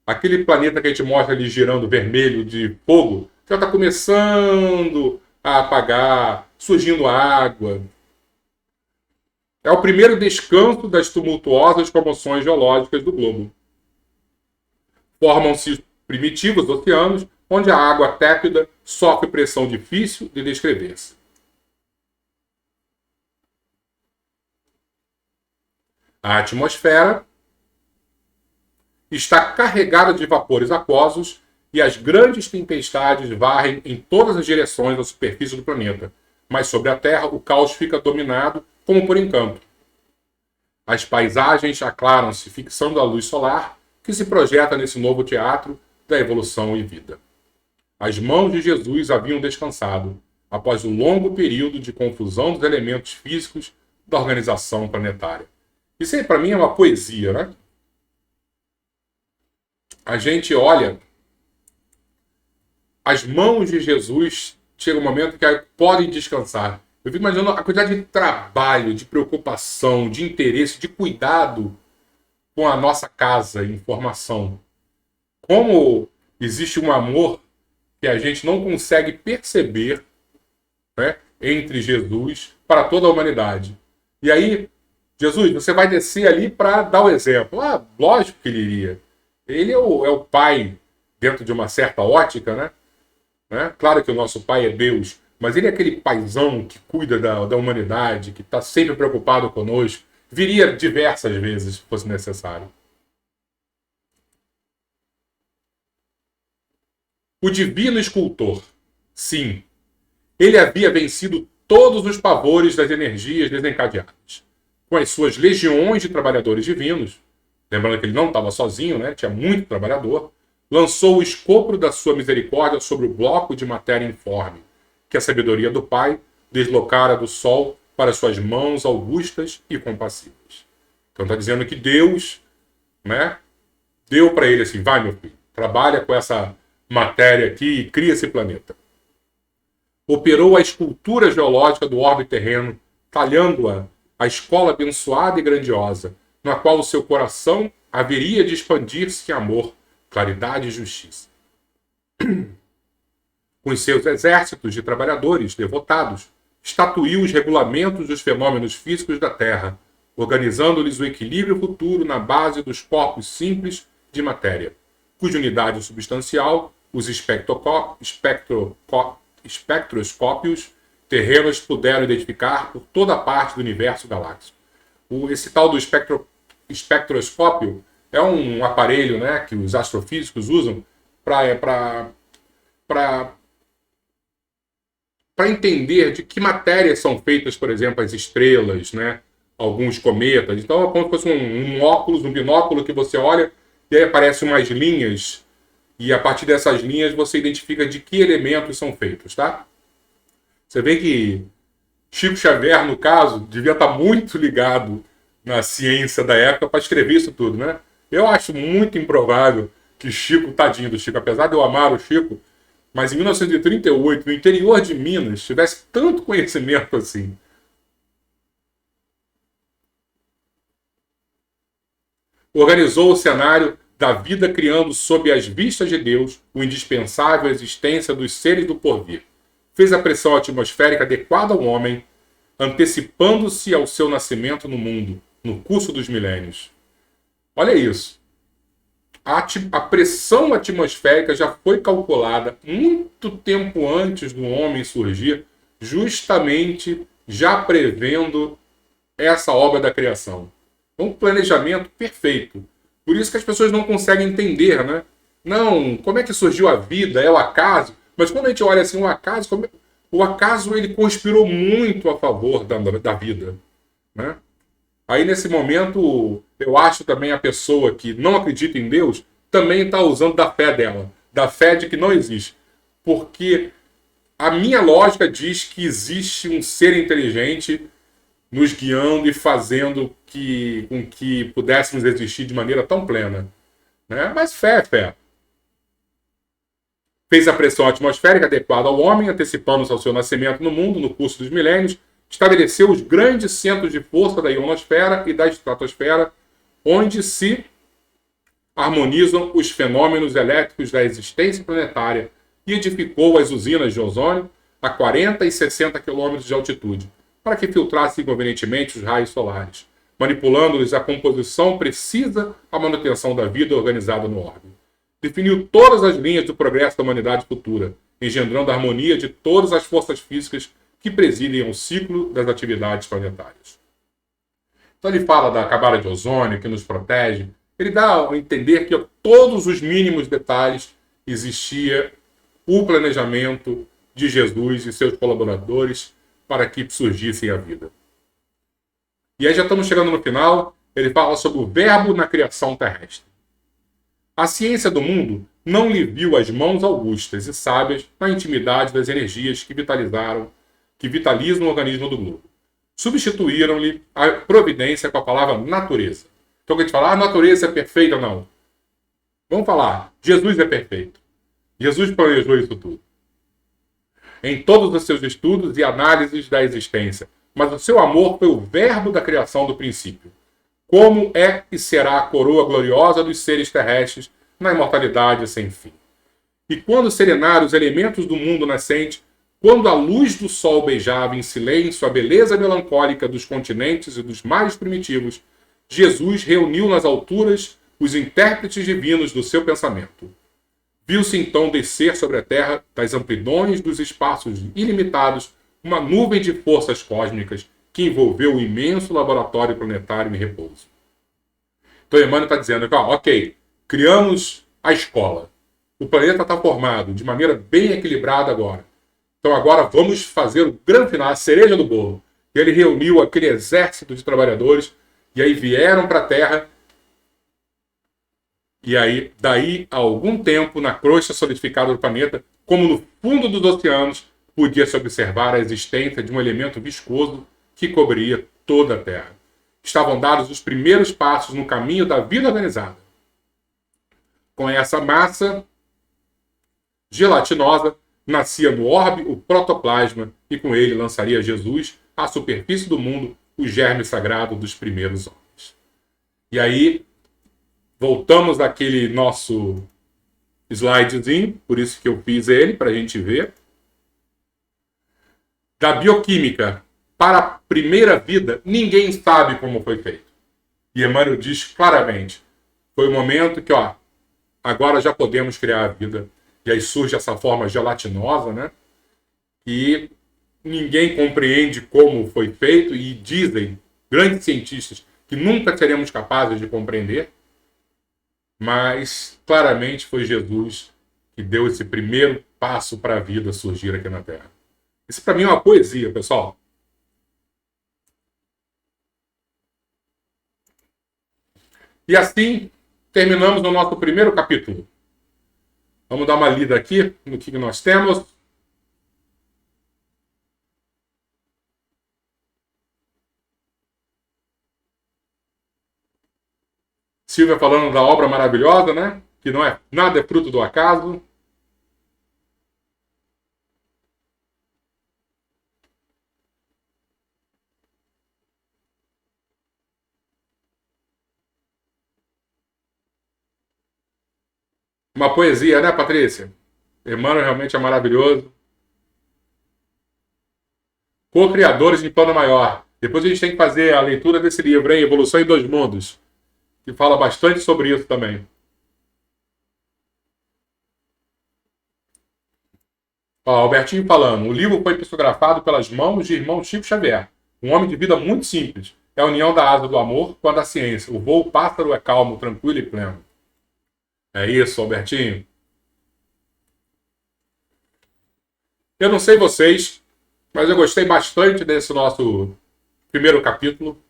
Aquele planeta que a gente mostra ali girando vermelho de fogo já está começando a apagar, surgindo água. É o primeiro descanso das tumultuosas comoções geológicas do globo. Formam-se primitivos oceanos, onde a água tépida sofre pressão difícil de descrever-se. A atmosfera está carregada de vapores aquosos e as grandes tempestades varrem em todas as direções da superfície do planeta, mas sobre a Terra o caos fica dominado como por encanto. As paisagens aclaram-se fixando a luz solar que se projeta nesse novo teatro da evolução e vida. As mãos de Jesus haviam descansado após um longo período de confusão dos elementos físicos da organização planetária. Isso aí, para mim, é uma poesia, né? A gente olha, as mãos de Jesus, chega um momento que podem descansar. Eu fico imaginando a quantidade de trabalho, de preocupação, de interesse, de cuidado com a nossa casa em formação. Como existe um amor que a gente não consegue perceber, né, entre Jesus para toda a humanidade. E aí, Jesus, você vai descer ali para dar o exemplo. Ah, lógico que ele iria. Ele é o pai, dentro de uma certa ótica, né? Claro que o nosso pai é Deus, mas ele é aquele paizão que cuida da humanidade, que está sempre preocupado conosco. Viria diversas vezes, se fosse necessário. O divino escultor, sim, ele havia vencido todos os pavores das energias desencadeadas. Com as suas legiões de trabalhadores divinos, lembrando que ele não estava sozinho, né? Tinha muito trabalhador, lançou o escopo da sua misericórdia sobre o bloco de matéria informe, que a sabedoria do Pai deslocara do sol para suas mãos augustas e compassivas. Então está dizendo que Deus, né, deu para ele assim, vai meu filho, trabalha com essa matéria aqui e cria esse planeta. Operou a escultura geológica do orbe terreno, talhando-a a escola abençoada e grandiosa, na qual o seu coração haveria de expandir-se em amor, claridade e justiça. Com os seus exércitos de trabalhadores devotados, estatuiu os regulamentos dos fenômenos físicos da Terra, organizando-lhes o equilíbrio futuro na base dos corpos simples de matéria, cuja unidade substancial, os espectroscópios terrenos puderam identificar por toda a parte do universo galáctico. Esse tal do espectroscópio é um aparelho, né, que os astrofísicos usam para entender de que matérias são feitas, por exemplo, as estrelas, né, alguns cometas. Então é como se fosse um óculos, um binóculo que você olha e aí aparecem umas linhas e a partir dessas linhas você identifica de que elementos são feitos, tá? Você vê que Chico Xavier, no caso, devia estar muito ligado na ciência da época para escrever isso tudo, né? Eu acho muito improvável que Chico, tadinho do Chico, apesar de eu amar o Chico, mas em 1938, no interior de Minas, tivesse tanto conhecimento assim. Organizou o cenário da vida criando sob as vistas de Deus o indispensável existência dos seres do porvir. Fez a pressão atmosférica adequada ao homem, antecipando-se ao seu nascimento no mundo, no curso dos milênios. Olha isso. A pressão atmosférica já foi calculada muito tempo antes do homem surgir, justamente já prevendo essa obra da criação. Um planejamento perfeito. Por isso que as pessoas não conseguem entender, né? Não, como é que surgiu a vida? É o acaso? Mas quando a gente olha assim, o acaso ele conspirou muito a favor da vida, né? Aí nesse momento, eu acho também a pessoa que não acredita em Deus também está usando da fé dela, da fé de que não existe. Porque a minha lógica diz que existe um ser inteligente nos guiando e fazendo com que pudéssemos existir de maneira tão plena, né? Mas fé é fé. Fez a pressão atmosférica adequada ao homem, antecipando-se ao seu nascimento no mundo, no curso dos milênios, estabeleceu os grandes centros de força da ionosfera e da estratosfera, onde se harmonizam os fenômenos elétricos da existência planetária e edificou as usinas de ozônio a 40 e 60 quilômetros de altitude, para que filtrassem convenientemente os raios solares, manipulando-lhes a composição precisa à manutenção da vida organizada no orbe. Definiu todas as linhas do progresso da humanidade futura, engendrando a harmonia de todas as forças físicas que presidem o ciclo das atividades planetárias. Então ele fala da camada de ozônio que nos protege. Ele dá a entender que a todos os mínimos detalhes existia o planejamento de Jesus e seus colaboradores para que surgisse a vida. E aí já estamos chegando no final. Ele fala sobre o verbo na criação terrestre. A ciência do mundo não lhe viu as mãos augustas e sábias na intimidade das energias que vitalizam o organismo do globo. Substituíram-lhe a providência com a palavra natureza. Então, quando a gente fala, a natureza é perfeita, não. Vamos falar, Jesus é perfeito. Jesus planejou isso tudo. Em todos os seus estudos e análises da existência. Mas o seu amor foi o verbo da criação do princípio. Como é e será a coroa gloriosa dos seres terrestres na imortalidade sem fim. E quando serenaram os elementos do mundo nascente, quando a luz do sol beijava em silêncio a beleza melancólica dos continentes e dos mares primitivos, Jesus reuniu nas alturas os intérpretes divinos do seu pensamento. Viu-se então descer sobre a Terra, das amplidões dos espaços ilimitados, uma nuvem de forças cósmicas que envolveu o imenso laboratório planetário em repouso. Então Emmanuel está dizendo que, ok, criamos a escola. o planeta está formado de maneira bem equilibrada agora. Então agora vamos fazer o grande final, a cereja do bolo. E ele reuniu aquele exército de trabalhadores e aí vieram para a Terra. E aí, daí a algum tempo, na crosta solidificada do planeta, como no fundo dos oceanos, podia-se observar a existência de um elemento viscoso que cobria toda a Terra. Estavam dados os primeiros passos no caminho da vida organizada. Com essa massa gelatinosa, nascia no orbe o protoplasma e com ele lançaria Jesus à superfície do mundo o germe sagrado dos primeiros homens. E aí, voltamos àquele nosso slidezinho, por isso que eu fiz ele, para a gente ver. Da bioquímica para a primeira vida, ninguém sabe como foi feito. E Emmanuel diz claramente, foi o momento que, agora já podemos criar a vida. E aí surge essa forma gelatinosa, né? E ninguém compreende como foi feito e dizem grandes cientistas que nunca seremos capazes de compreender. Mas claramente foi Jesus que deu esse primeiro passo para a vida surgir aqui na Terra. Isso para mim é uma poesia, pessoal. E assim terminamos o nosso primeiro capítulo. Vamos dar uma lida aqui no que nós temos. Silvia falando da obra maravilhosa, né? Que não é nada é fruto do acaso. Uma poesia, né, Patrícia? Emmanuel realmente é maravilhoso. Co-criadores de Plano Maior. Depois a gente tem que fazer a leitura desse livro, hein? Evolução em Dois Mundos, que fala bastante sobre isso também. Albertinho falando, o livro foi psicografado pelas mãos de irmão Chico Xavier, um homem de vida muito simples. É a união da asa do amor com a da ciência. O voo pássaro é calmo, tranquilo e pleno. É isso, Albertinho. Eu não sei vocês, mas eu gostei bastante desse nosso primeiro capítulo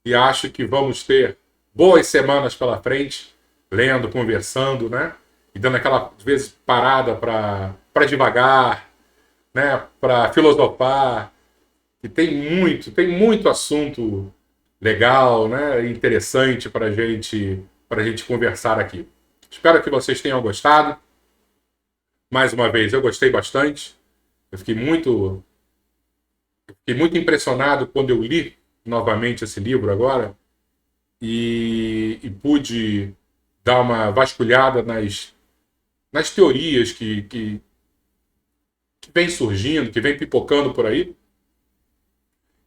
e acho que vamos ter boas semanas pela frente, lendo, conversando, né? E dando aquela, às vezes, parada para devagar, né? Para filosofar. E tem muito assunto legal, né? Interessante para gente conversar aqui. Espero que vocês tenham gostado. Mais uma vez, eu gostei bastante. Eu fiquei muito impressionado quando eu li novamente esse livro agora e pude dar uma vasculhada nas teorias que vem surgindo, que vem pipocando por aí.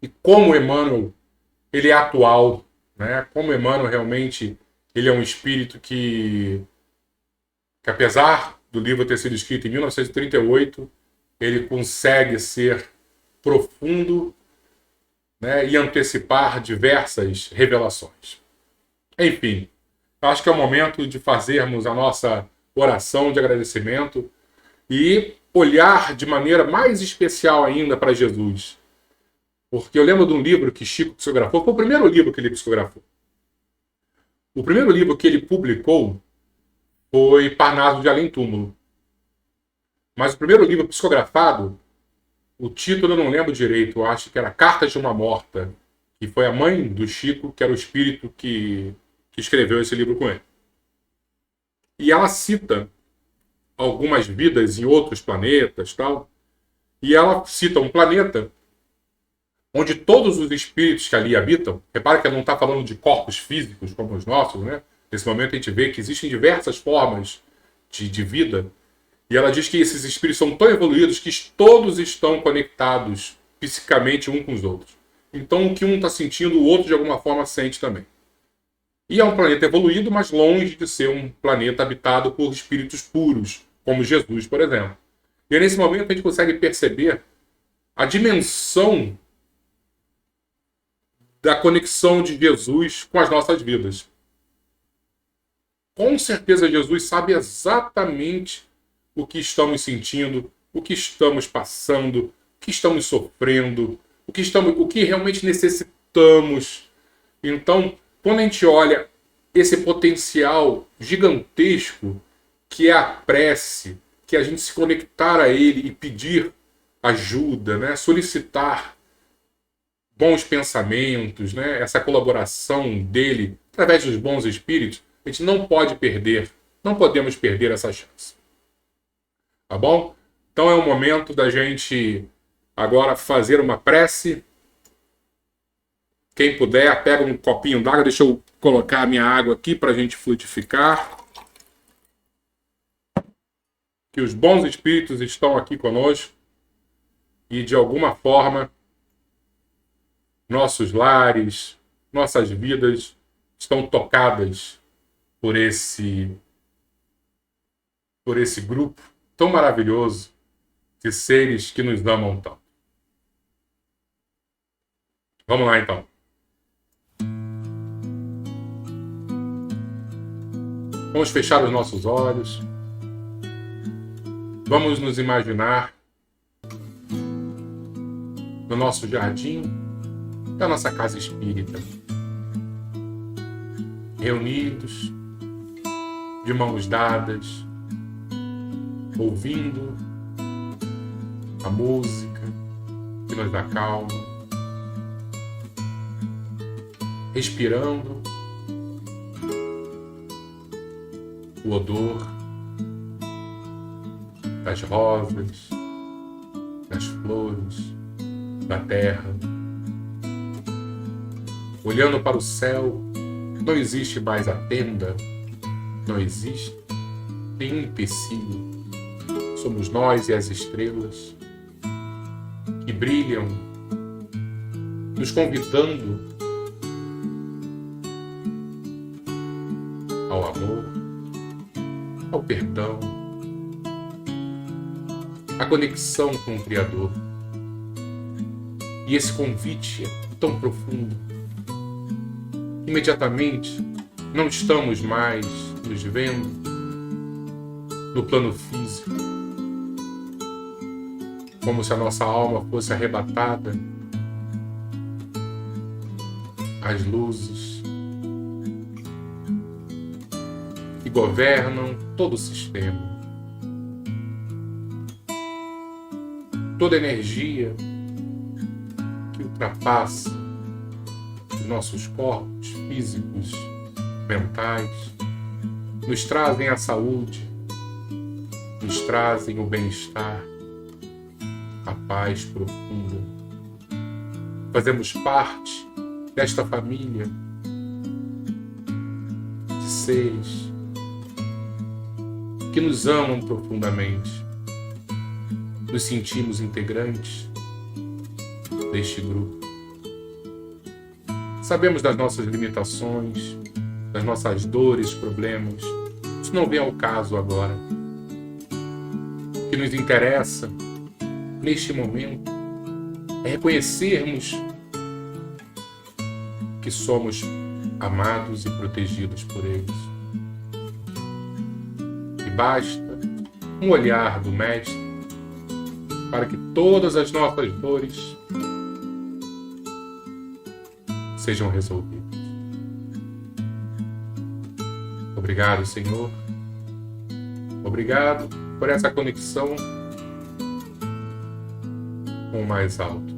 E como Emmanuel ele é atual, né? Como Emmanuel realmente ele é um espírito que apesar do livro ter sido escrito em 1938, ele consegue ser profundo, né, e antecipar diversas revelações. Enfim, acho que é o momento de fazermos a nossa oração de agradecimento e olhar de maneira mais especial ainda para Jesus. Porque eu lembro de um livro que Chico psicografou, foi o primeiro livro que ele psicografou. O primeiro livro que ele publicou foi Parnaso de Além Túmulo. Mas o primeiro livro psicografado, o título eu não lembro direito, eu acho que era Cartas de uma Morta, que foi a mãe do Chico, que era o espírito que escreveu esse livro com ele. E ela cita algumas vidas em outros planetas, tal, e ela cita um planeta onde todos os espíritos que ali habitam, repara que ela não está falando de corpos físicos como os nossos, né? Nesse momento a gente vê que existem diversas formas de vida. E ela diz que esses espíritos são tão evoluídos que todos estão conectados psicamente uns com os outros. Então o que um está sentindo, o outro de alguma forma sente também. E é um planeta evoluído, mas longe de ser um planeta habitado por espíritos puros, como Jesus, por exemplo. E é nesse momento que a gente consegue perceber a dimensão da conexão de Jesus com as nossas vidas. Com certeza Jesus sabe exatamente o que estamos sentindo, o que estamos passando, o que estamos sofrendo, o que realmente necessitamos. Então, quando a gente olha esse potencial gigantesco que é a prece, que é a gente se conectar a ele e pedir ajuda, né? Solicitar bons pensamentos, né? Essa colaboração dele através dos bons espíritos, a gente não pode perder, não podemos perder essa chance. Tá bom? Então é o momento da gente agora fazer uma prece. Quem puder, pega um copinho d'água. Deixa eu colocar a minha água aqui para a gente fluidificar. Que os bons espíritos estão aqui conosco e, de alguma forma, nossos lares, nossas vidas estão tocadas por esse grupo tão maravilhoso de seres que nos amam tanto. Vamos lá, então. Vamos fechar os nossos olhos. Vamos nos imaginar no nosso jardim da nossa casa espírita, reunidos, de mãos dadas, ouvindo a música que nos acalma, respirando o odor das rosas, das flores, da terra, olhando para o céu. Não existe mais a tenda, não existe nenhum empecilho. Somos nós e as estrelas que brilham, nos convidando ao amor, ao perdão, à conexão com o Criador. E esse convite é tão profundo. Imediatamente, não estamos mais nos vendo no plano físico, como se a nossa alma fosse arrebatada às luzes que governam todo o sistema. Toda energia que ultrapassa os nossos corpos físicos, mentais, nos trazem a saúde, nos trazem o bem-estar, a paz profunda. Fazemos parte desta família de seres que nos amam profundamente. Nos sentimos integrantes deste grupo. Sabemos das nossas limitações, das nossas dores, problemas. Isso não vem ao caso agora. O que nos interessa neste momento é reconhecermos que somos amados e protegidos por eles. E basta um olhar do Mestre para que todas as nossas dores sejam resolvidas. Obrigado, Senhor. Obrigado por essa conexão com o mais alto.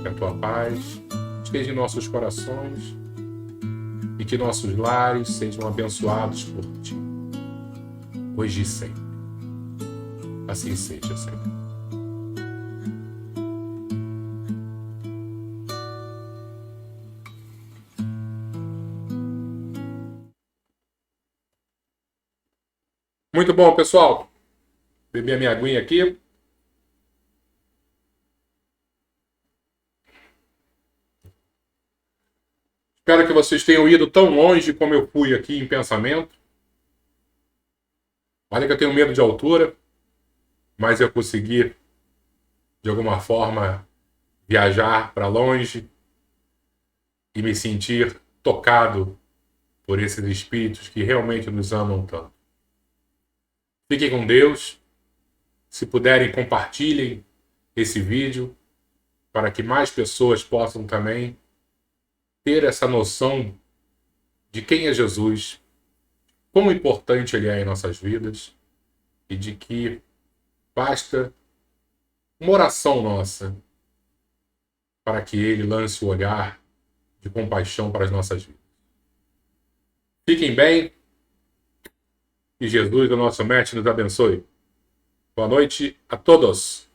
Que a tua paz esteja em nossos corações e que nossos lares sejam abençoados por ti, hoje e sempre. Assim seja, Senhor. Muito bom, pessoal. Bebi a minha aguinha aqui. Espero que vocês tenham ido tão longe como eu fui aqui em pensamento. Olha que eu tenho medo de altura, mas eu consegui, de alguma forma, viajar para longe e me sentir tocado por esses espíritos que realmente nos amam tanto. Fiquem com Deus. Se puderem, compartilhem esse vídeo para que mais pessoas possam também ter essa noção de quem é Jesus, quão importante Ele é em nossas vidas e de que basta uma oração nossa para que Ele lance o olhar de compaixão para as nossas vidas. Fiquem bem e Jesus, o nosso Mestre, nos abençoe. Boa noite a todos.